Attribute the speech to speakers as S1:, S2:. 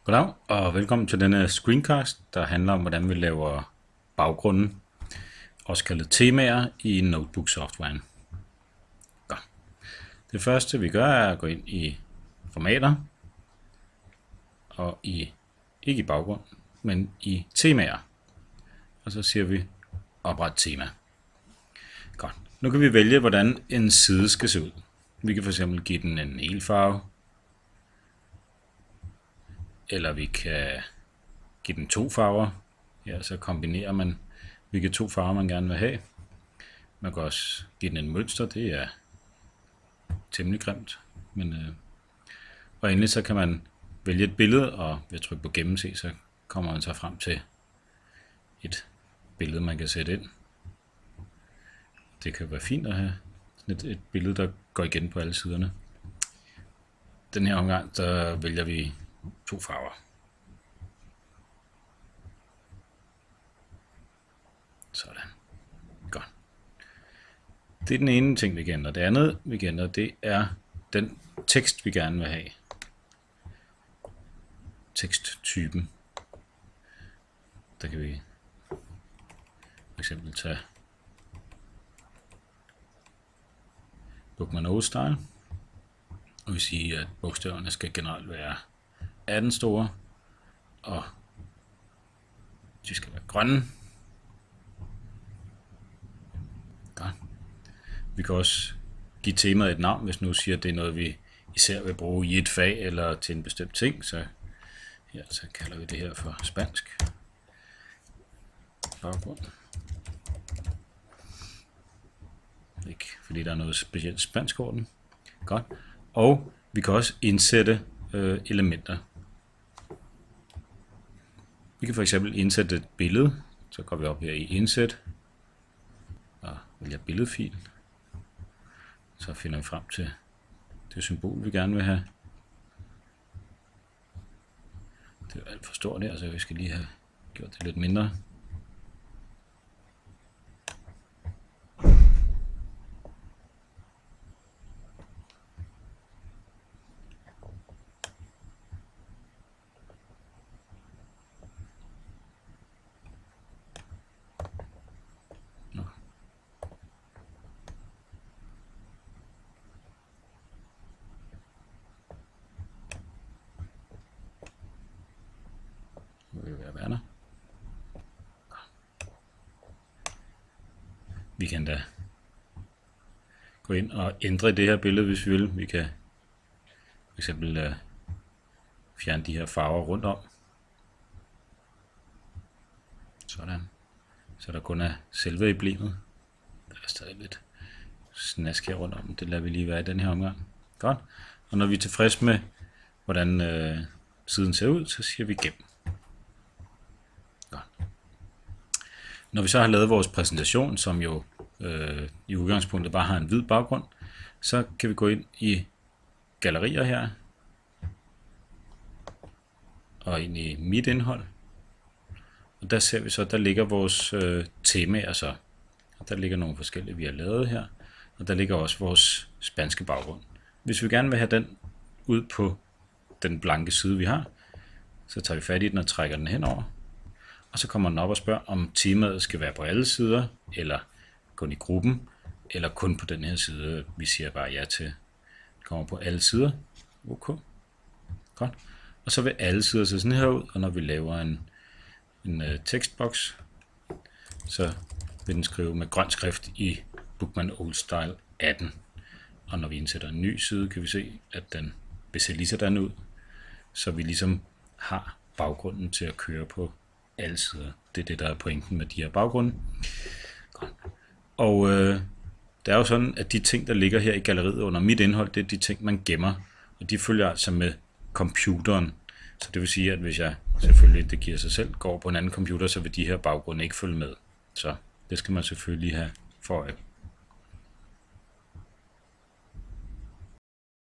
S1: Goddag og velkommen til denne screencast, der handler om, hvordan vi laver baggrunden, også kaldet temaer, i notebook-softwaren. Godt. Det første vi gør er at gå ind i formater, og ikke i baggrund, men i temaer. Og så siger vi opret tema. Godt. Nu kan vi vælge, hvordan en side skal se ud. Vi kan fx give den en hel farve, eller vi kan give den to farver. Ja, så kombinerer man, hvilke to farver man gerne vil have. Man kan også give den en mønster, det er temmelig grimt. Og endelig så kan man vælge et billede, og ved at trykke på gennemse, så kommer man så frem til et billede, man kan sætte ind. Det kan være fint at have et billede, der går igen på alle siderne. Den her omgang, der vælger vi to farver. Sådan. Godt. Det er den ene ting, vi kan ændre. Det andet, vi kan ændre, det er den tekst, vi gerne vil have. Teksttypen. Der kan vi for eksempel tage Bookman Old Style. Og vi siger, at bogstaverne skal generelt være 18 store, og de skal være grønne. Godt. Vi kan også give temaet et navn, hvis nu siger, at det er noget, vi især vil bruge i et fag eller til en bestemt ting. Så her så kalder vi det her for spansk baggrund. Ikke fordi der er noget specielt spansk over den. Godt. Og vi kan også indsætte elementer. Vi kan for eksempel indsætte et billede. Så går vi op her i indsæt og vælger billedfil. Så finder vi frem til det symbol, vi gerne vil have. Det er alt for stort der, så vi skal lige have gjort det lidt mindre. Vi kan da gå ind og ændre det her billede, hvis vi vil. Vi kan fx fjerne de her farver rundt om. Sådan. Så der kun er selve emblemet. Der er stadig lidt snask her rundt om. Det lader vi lige være i den her omgang. Godt. Og når vi er tilfreds med, hvordan siden ser ud, så siger vi gem. Godt. Når vi så har lavet vores præsentation, som jo i udgangspunktet bare har en hvid baggrund, så kan vi gå ind i gallerier her, og ind i mit indhold. Og der ser vi så, at der ligger vores temaer så. Og der ligger nogle forskellige, vi har lavet her, og der ligger også vores spanske baggrund. Hvis vi gerne vil have den ud på den blanke side, vi har, så tager vi fat i den og trækker den henover. Og så kommer den op og spørger, om temaet skal være på alle sider, eller kun i gruppen, eller kun på den her side. Vi siger bare ja til. Det kommer på alle sider. OK. Godt. Og så vil alle sider se sådan her ud, og når vi laver en tekstboks, så vil den skrive med grøn skrift i Bookman Old Style 18. Og når vi indsætter en ny side, kan vi se, at den vil se lige sådan ud, så vi ligesom har baggrunden til at køre på alle sider. Det er det, der er pointen med de her baggrunde. Godt. Og det er jo sådan, at de ting, der ligger her i galleriet under mit indhold, det er de ting, man gemmer. Og de følger altså med computeren. Så det vil sige, at hvis jeg selvfølgelig, det giver sig selv, går på en anden computer, så vil de her baggrunde ikke følge med. Så det skal man selvfølgelig have for at